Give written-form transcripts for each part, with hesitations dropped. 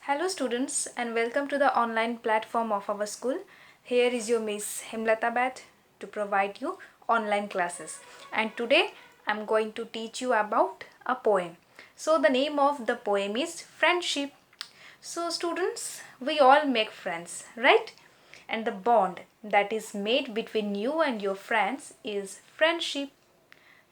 Hello students and welcome to the online platform of our school. Here is your Miss Himlata Bhatt to provide you online classes. And today I am going to teach you about a poem. So the name of the poem is Friendship. So students, we all make friends, right? And the bond that is made between you and your friends is friendship.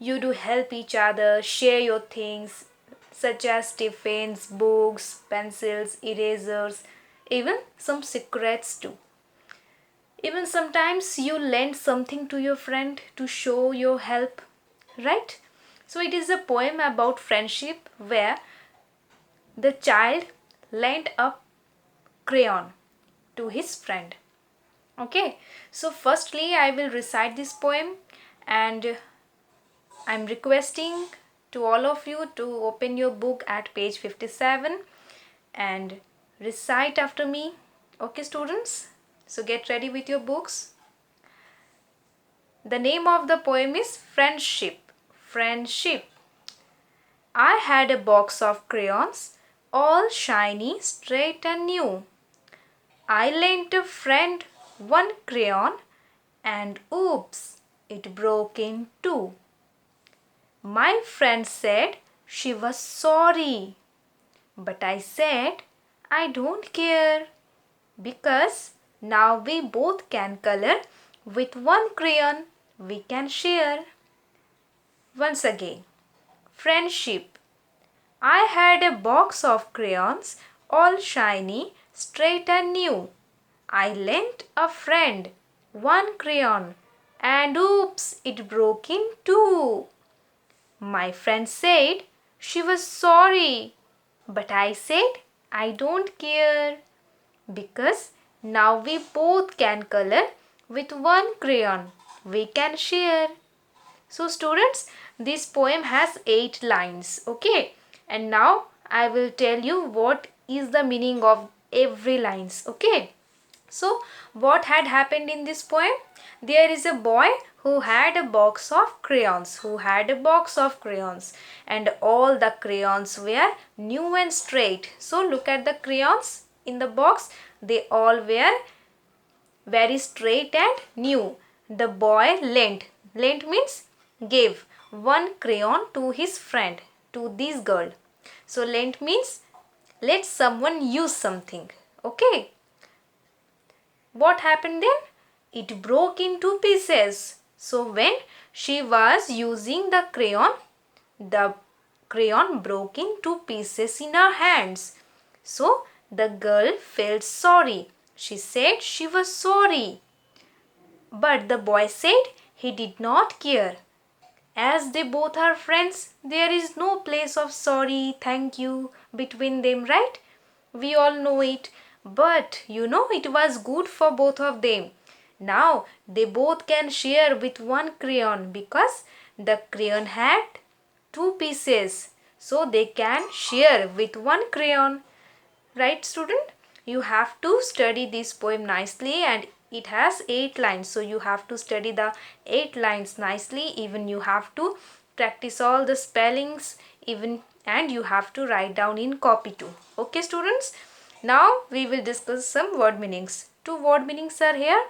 You do help each other, share your things such as tiffins, books, pencils, erasers, even some secrets too. Even sometimes you lend something to your friend to show your help, right? So it is a poem about friendship where the child lent a crayon to his friend. Okay, so firstly I will recite this poem and I'm requesting to all of you to open your book at page 57 and recite after me. Okay, students? So get ready with your books. The name of the poem is Friendship. Friendship. I had a box of crayons, all shiny, straight and new. I lent a friend one crayon and oops, it broke in two. My friend said she was sorry, but I said I don't care because now we both can color with one crayon we can share. Once again, friendship. I had a box of crayons all shiny, straight and new. I lent a friend one crayon and oops, it broke in two. My friend said she was sorry, but I said I don't care because now we both can color with one crayon we can share. So students, this poem has 8 lines, okay? And now I will tell you what is the meaning of every lines, okay? So what had happened in this poem? There is a boy who had a box of crayons, and all the crayons were new and straight. So look at the crayons in the box, they all were very straight and new. The boy lent means gave one crayon to his friend, to this girl. So lent means let someone use something, okay? What happened then? It broke into pieces. So when she was using the crayon broke into pieces in her hands. So the girl felt sorry. She said she was sorry. But the boy said he did not care. As they both are friends, there is no place of sorry, thank you between them, right? We all know it. But it was good for both of them. Now they both can share with one crayon because the crayon had two pieces. So they can share with one crayon. Right, student? You have to study this poem nicely and it has 8 lines. So you have to study the 8 lines nicely. Even you have to practice all the spellings and you have to write down in copy too. Okay, students? Now we will discuss some word meanings. 2 word meanings are here.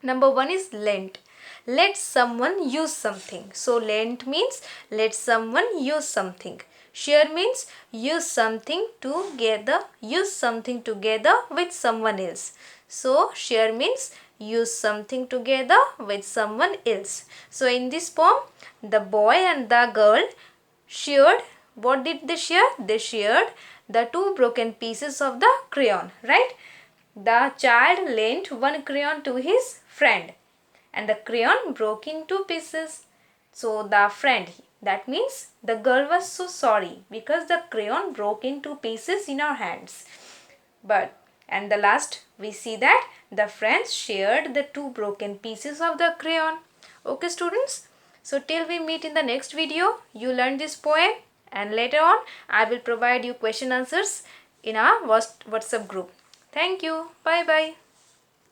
Number 1 is lent. Let someone use something. So lent means let someone use something. Share means use something together with someone else. So share means use something together with someone else. So in this poem, the boy and the girl shared. What did they share? They shared the 2 broken pieces of the crayon, right? The child lent one crayon to his friend and the crayon broke in 2 pieces. So the friend, that means the girl was so sorry because the crayon broke in 2 pieces in her hands. And the last we see that the friends shared the 2 broken pieces of the crayon. Okay, students? So till we meet in the next video, you learn this poem and later on I will provide you question answers in our WhatsApp group. Thank you. Bye bye.